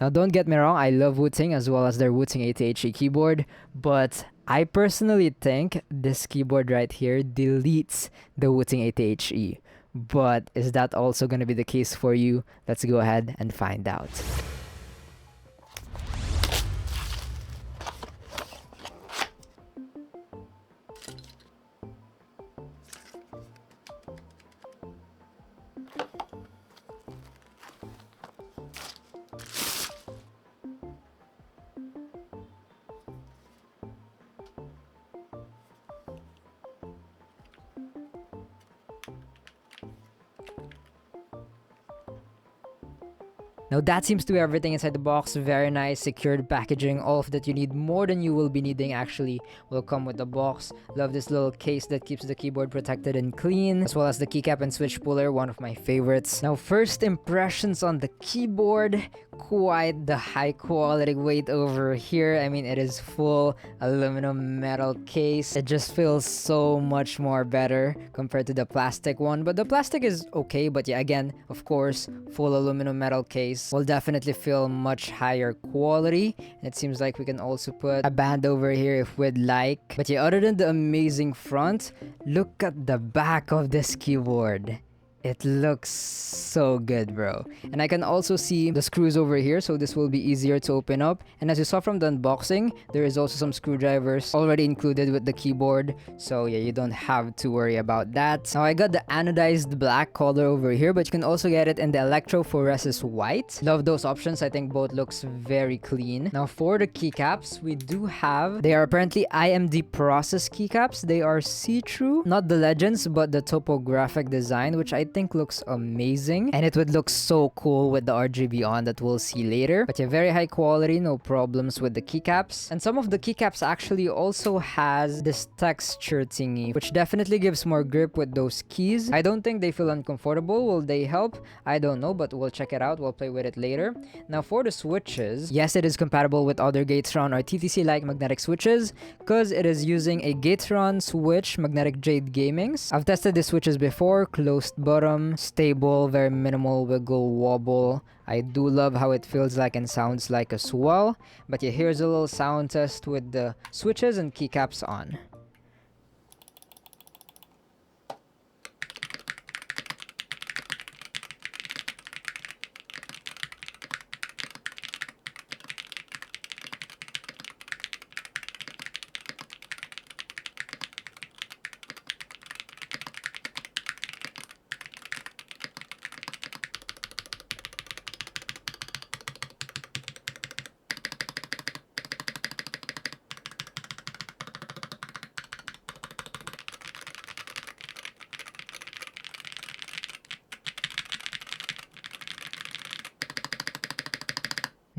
Now don't get me wrong, I love Wooting as well as their Wooting 80HE keyboard, but I personally think this keyboard right here deletes the Wooting 80HE. But is that also going to be the case for you? Let's go ahead and find out. Now that seems to be everything inside the box. Very nice, secured packaging, all of that you need, more than you will be needing actually will come with the box. Love this little case that keeps the keyboard protected and clean, as well as the keycap and switch puller, one of my favorites. Now first impressions on the keyboard, quite the high quality weight over here. I mean, it is full aluminum metal case. It just feels so much more better compared to the plastic one, but the plastic is okay. But yeah, again, of course, full aluminum metal case will definitely feel much higher quality. And it seems like we can also put a band over here if we'd like. But yeah, other than the amazing front, look at the back of this keyboard. It looks so good, bro. And I can also see the screws over here, so this will be easier to open up. And as you saw from the unboxing, there is also some screwdrivers already included with the keyboard. So yeah, you don't have to worry about that. Now I got the anodized black color over here, but you can also get it in the electrophoresis white. Love those options. I think both looks very clean. Now for the keycaps, we do have, they are apparently IMD process keycaps. They are see-through, not the legends, but the topographic design, which I think looks amazing, and it would look so cool with the RGB on that we'll see later. But yeah, very high quality, no problems with the keycaps. And some of the keycaps actually also has this texture thingy, which definitely gives more grip with those keys. I don't think they feel uncomfortable. Will they help? I don't know, but we'll check it out. We'll play with it later. Now for the switches, yes, it is compatible with other Gateron or TTC-like magnetic switches because it is using a Gateron switch, Magnetic Jade Gaming's. I've tested these switches before, closed bottom, stable, very minimal wiggle wobble. I do love how it feels like and sounds like as well. But yeah, here's a little sound test with the switches and keycaps on.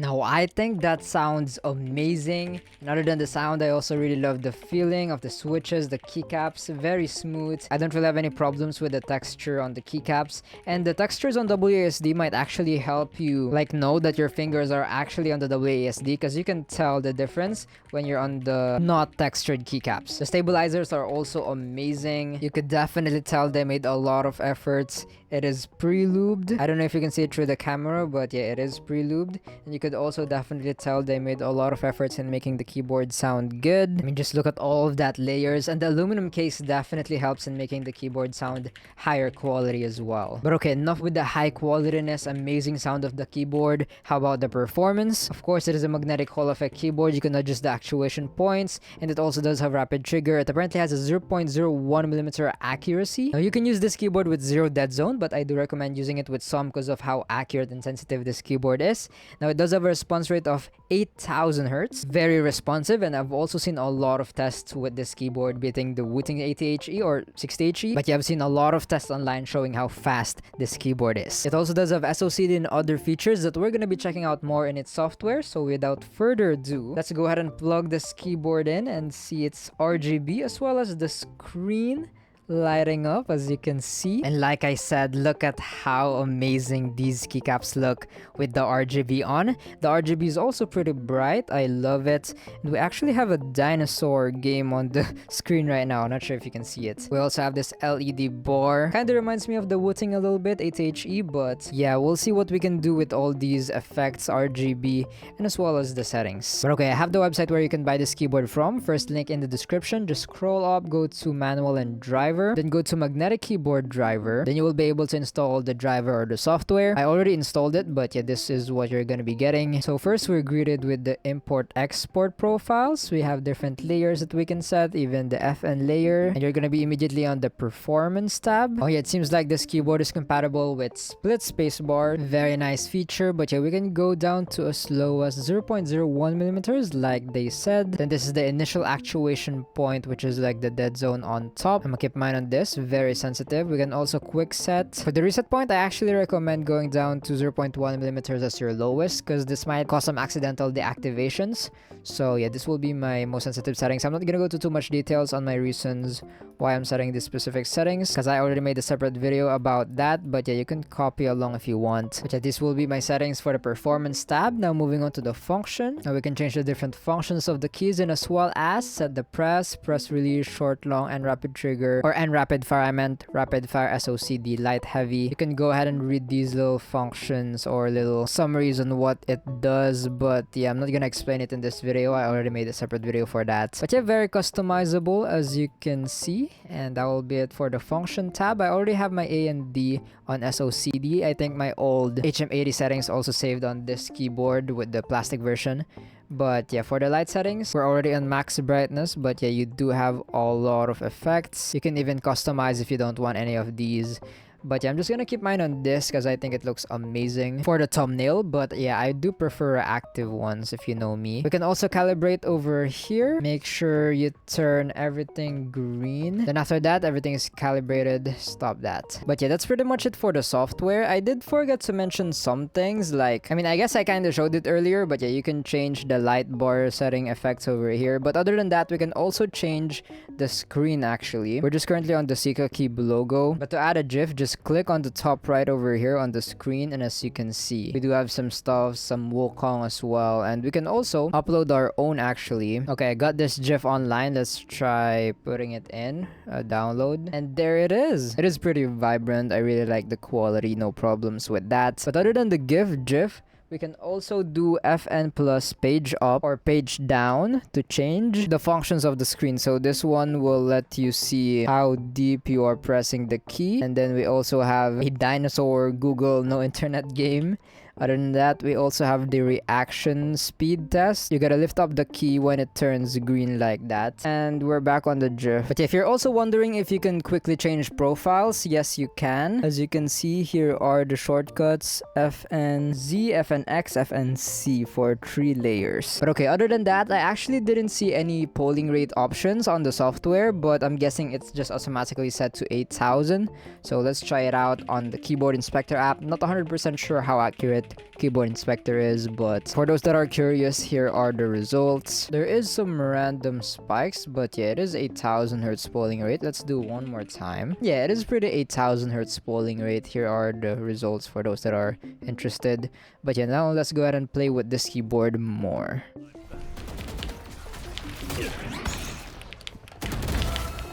Now, I think that sounds amazing. And other than the sound, I also really love the feeling of the switches, the keycaps, very smooth. I don't really have any problems with the texture on the keycaps. And the textures on WASD might actually help you like know that your fingers are actually on the WASD, because you can tell the difference when you're on the not textured keycaps. The stabilizers are also amazing. You could definitely tell they made a lot of efforts. It is pre-lubed. I don't know if you can see it through the camera, but yeah, it is pre-lubed. And you could also definitely tell they made a lot of efforts in making the keyboard sound good. I mean, just look at all of that layers, and the aluminum case definitely helps in making the keyboard sound higher quality as well. But okay, enough with the high qualityness, amazing sound of the keyboard. How about the performance? Of course, it is a magnetic Hall effect keyboard. You can adjust the actuation points, and it also does have rapid trigger. It apparently has a 0.01mm accuracy. Now, you can use this keyboard with 0 dead zone, but I do recommend using it with some because of how accurate and sensitive this keyboard is. Now, it does have a response rate of 8000 Hz, very responsive, and I've also seen a lot of tests with this keyboard beating the Wooting 80HE or 60HE, but yeah, I've seen a lot of tests online showing how fast this keyboard is. It also does have SoC and other features that we're going to be checking out more in its software, so without further ado, let's go ahead and plug this keyboard in and see its RGB as well as the screen. lighting up, as you can see. And like I said, look at how amazing these keycaps look with the RGB on. The RGB is also pretty bright. I love it. And we actually have a dinosaur game on the screen right now. Not sure if you can see it. We also have this LED bar. Kind of reminds me of the Wooting a little bit, 80HE, but yeah, we'll see what we can do with all these effects, RGB, and as well as the settings. But okay, I have the website where you can buy this keyboard from. First link in the description. Just scroll up, go to manual and driver, then go to magnetic keyboard driver. Then you will be able to install the driver or the software. I already installed it, but yeah, this is what you're gonna be getting. So first we're greeted with the import export profiles. We have different layers that we can set, even the FN layer, and you're gonna be immediately on the performance tab. Oh yeah, it seems like this keyboard is compatible with split spacebar. Very nice feature, but yeah, we can go down to as low as 0.01 millimeters like they said. Then this is the initial actuation point, which is like the dead zone on top. I'm gonna keep mine on this, very sensitive. We can also quick set. For the reset point, I actually recommend going down to 0.1 millimeters as your lowest, because this might cause some accidental deactivations. So yeah, this will be my most sensitive settings. I'm not gonna go into too much details on my reasons why I'm setting these specific settings, because I already made a separate video about that, but yeah, you can copy along if you want. But yeah, this will be my settings for the performance tab. Now moving on to the function. Now we can change the different functions of the keys, and as well as set the press release, short, long, and rapid trigger, or and rapid fire. I meant rapid fire, SOCD, light, heavy. You can go ahead and read these little functions or little summaries on what it does, but yeah, I'm not gonna explain it in this video. I already made a separate video for that. But yeah, very customizable as you can see. And that will be it for the function tab. I already have my A and D on SOCD. I think my old HM80 settings also saved on this keyboard with the plastic version. But yeah, for the light settings, we're already on max brightness, but yeah, you do have a lot of effects. You can even customize if you don't want any of these. But yeah, I'm just gonna keep mine on this because I think it looks amazing for the thumbnail. But yeah, I do prefer active ones if you know me. We can also calibrate over here. Make sure you turn everything green. Then after that, everything is calibrated. Stop that. But yeah, that's pretty much it for the software. I did forget to mention some things like, I mean, I guess I kind of showed it earlier, but yeah, you can change the light bar setting effects over here. But other than that, we can also change the screen actually. We're just currently on the Sikakeyb logo. But to add a GIF, just click on the top right over here on the screen, and as you can see, we do have some stuff, some Wukong as well, and we can also upload our own actually. Okay, I got this GIF online. Let's try putting it in download, and there it is. It is pretty vibrant. I really like the quality, no problems with that. But other than the GIF, we can also do FN plus page up or page down to change the functions of the screen. So this one will let you see how deep you are pressing the key. And then we also have a dinosaur Google no internet game. Other than that, we also have the reaction speed test. You gotta lift up the key when it turns green like that. And we're back on the GIF. But if you're also wondering if you can quickly change profiles, yes you can. As you can see, here are the shortcuts FNZ, FNX, FNC for 3 layers. But okay, other than that, I actually didn't see any polling rate options on the software, but I'm guessing it's just automatically set to 8,000. So let's try it out on the Keyboard Inspector app. Not 100% sure how accurate Keyboard Inspector is, but for those that are curious, here are the results. There is some random spikes, but yeah, it is 8,000 hertz polling rate. Let's do one more time. Yeah, it is pretty 8,000 hertz polling rate. Here are the results for those that are interested. But yeah, now let's go ahead and play with this keyboard more.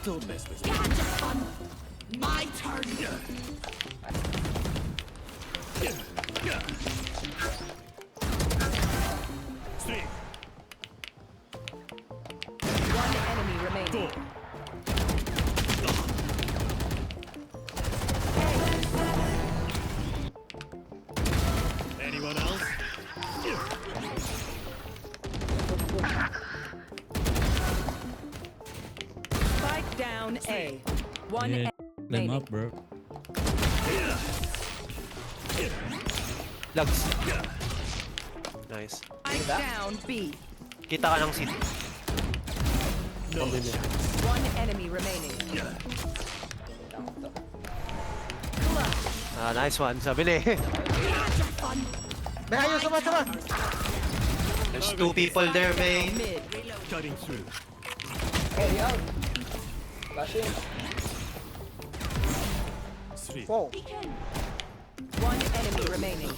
Don't mess with me. My turn. One enemy remaining. Anyone else? Spike down A. One Yeah, enemy them remaining. up, bro. Lags. Nice. Spike down B. Kita ka ng seat. One enemy remaining. Ah, nice one. Sabi ni. Behayo, sama. There's 2 people there, man. Mid. Cutting through. Whoa. One enemy remaining.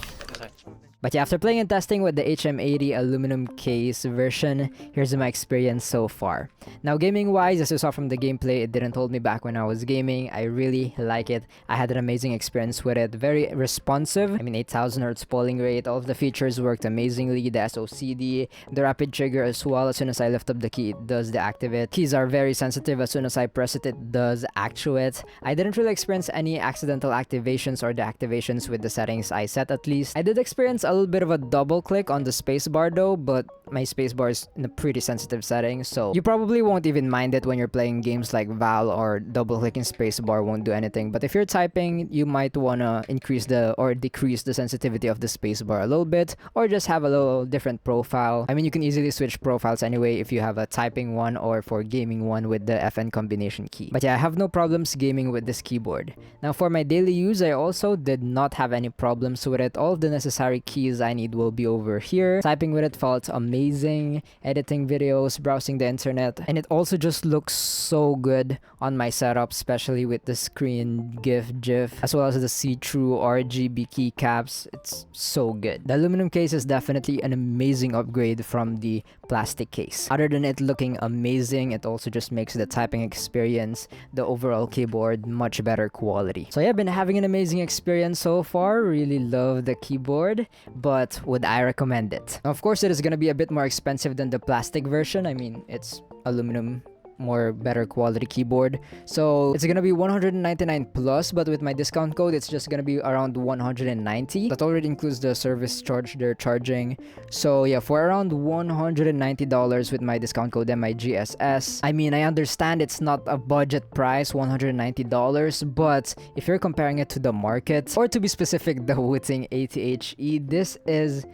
But yeah, after playing and testing with the HM80 aluminum case version, here's my experience so far. Now, gaming-wise, as you saw from the gameplay, it didn't hold me back when I was gaming. I really like it. I had an amazing experience with it. Very responsive. I mean, 8000 Hz polling rate. All of the features worked amazingly. The SOCD, the rapid trigger as well. As soon as I lift up the key, it does deactivate. Keys are very sensitive. As soon as I press it, it does actuate. I didn't really experience any accidental activations or deactivations with the settings I set, at least. I did experience a little bit of a double click on the spacebar though, but my spacebar is in a pretty sensitive setting, so you probably won't even mind it when you're playing games like Val, or double clicking spacebar won't do anything. But if you're typing, you might wanna increase the or decrease the sensitivity of the spacebar a little bit, or just have a little different profile. I mean, you can easily switch profiles anyway if you have a typing one or for gaming one with the FN combination key. But yeah, I have no problems gaming with this keyboard. Now, for my daily use, I also did not have any problems with it. All of the necessary keys I need will be over here. Typing with it felt amazing, editing videos, browsing the internet, and it also just looks so good on my setup, especially with the screen GIF, as well as the see-through RGB keycaps. It's so good. The aluminum case is definitely an amazing upgrade from the plastic case. Other than it looking amazing, it also just makes the typing experience, the overall keyboard, much better quality. So yeah, I've been having an amazing experience so far. Really love the keyboard, but would I recommend it? Now, of course, it is going to be a bit more expensive than the plastic version. I mean, it's aluminum, more better quality keyboard, so it's gonna be 199 plus, but with my discount code it's just gonna be around 190. That already includes the service charge they're charging. So yeah, for around $190 with my discount code and my GSS. I mean, I understand it's not a budget price, $190, but if you're comparing it to the market, or to be specific, the Wooting 80HE, this is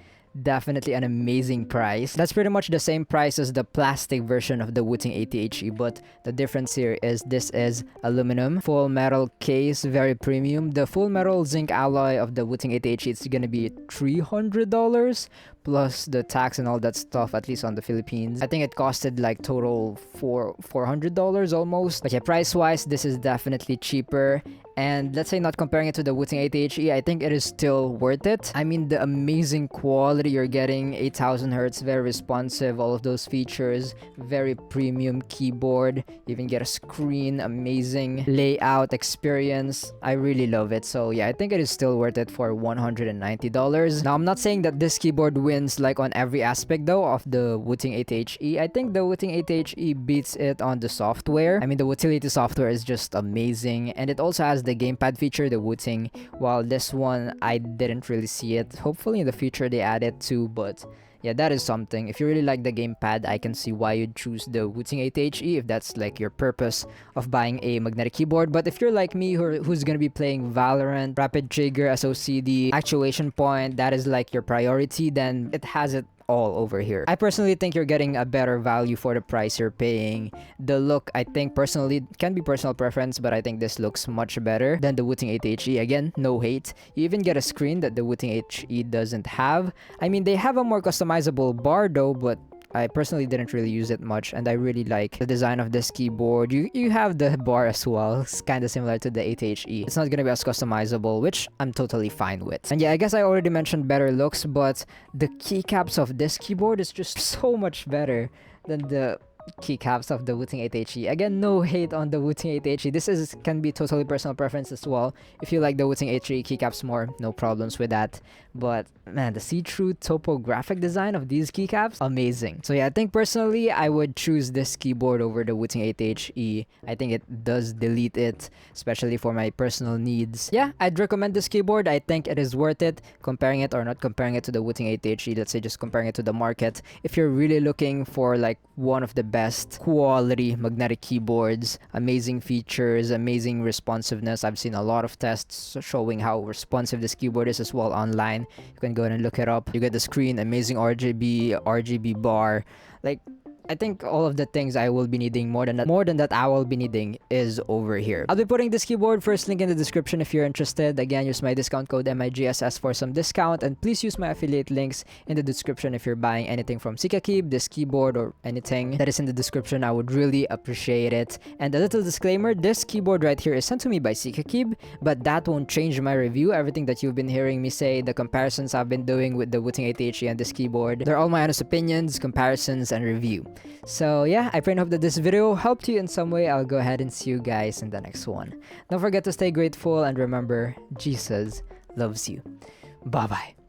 definitely an amazing price. That's pretty much the same price as the plastic version of the Wooting 80HE, but the difference here is this is aluminum, full metal case, very premium. The full metal zinc alloy of the Wooting 80HE is gonna be $300 plus the tax and all that stuff, at least on the Philippines. I think it costed like total $400 almost. But yeah, price wise, this is definitely cheaper. And let's say not comparing it to the Wooting 80HE, I think it is still worth it. I mean, the amazing quality you're getting, 8000 Hz, very responsive, all of those features, very premium keyboard, you even get a screen, amazing layout experience. I really love it. So yeah, I think it is still worth it for $190. Now, I'm not saying that this keyboard wins like on every aspect though of the Wooting 80HE. I think the Wooting 80HE beats it on the software. I mean, the utility software is just amazing, and it also has the gamepad feature, the Wooting, while this one I didn't really see it. Hopefully in the future they add it too, but yeah, that is something. If you really like the gamepad, I can see why you'd choose the Wooting 80HE if that's like your purpose of buying a magnetic keyboard. But if you're like me who's gonna be playing Valorant, rapid trigger, SOCD, actuation point, that is like your priority, then it has it all over here. I personally think you're getting a better value for the price you're paying. The look, I think personally, can be personal preference, but I think this looks much better than the Wooting 80HE. Again, no hate. You even get a screen that the Wooting HE doesn't have. I mean, they have a more customizable bar though, but I personally didn't really use it much, and I really like the design of this keyboard. You have the bar as well. It's kind of similar to the 80HE. It's not gonna be as customizable, which I'm totally fine with. And yeah, I guess I already mentioned better looks, but the keycaps of this keyboard is just so much better than the keycaps of the Wooting 80HE. Again, no hate on the Wooting 80HE. This can be totally personal preference as well. If you like the Wooting 80HE keycaps more, no problems with that. But man, the see-through topographic design of these keycaps, amazing. So yeah, I think personally I would choose this keyboard over the Wooting 80HE. I think it does delete it, especially for my personal needs. Yeah, I'd recommend this keyboard. I think it is worth it. Comparing it or not comparing it to the Wooting 80HE, let's say just comparing it to the market. If you're really looking for like one of the best quality magnetic keyboards, amazing features, amazing responsiveness. I've seen a lot of tests showing how responsive this keyboard is as well online. You can go ahead and look it up. You get the screen, amazing RGB bar. Like, I think all of the things I will be needing more than that I will be needing is over here. I'll be putting this keyboard, first link in the description if you're interested. Again, use my discount code MIGSS for some discount, and please use my affiliate links in the description if you're buying anything from Sikakeyb, this keyboard, or anything that is in the description. I would really appreciate it. And a little disclaimer, this keyboard right here is sent to me by Sikakeyb, but that won't change my review. Everything that you've been hearing me say, the comparisons I've been doing with the Wooting 80HE and this keyboard, they're all my honest opinions, comparisons, and review. So yeah, I pray and hope that this video helped you in some way. I'll go ahead and see you guys in the next one. Don't forget to stay grateful, and remember, Jesus loves you. Bye bye.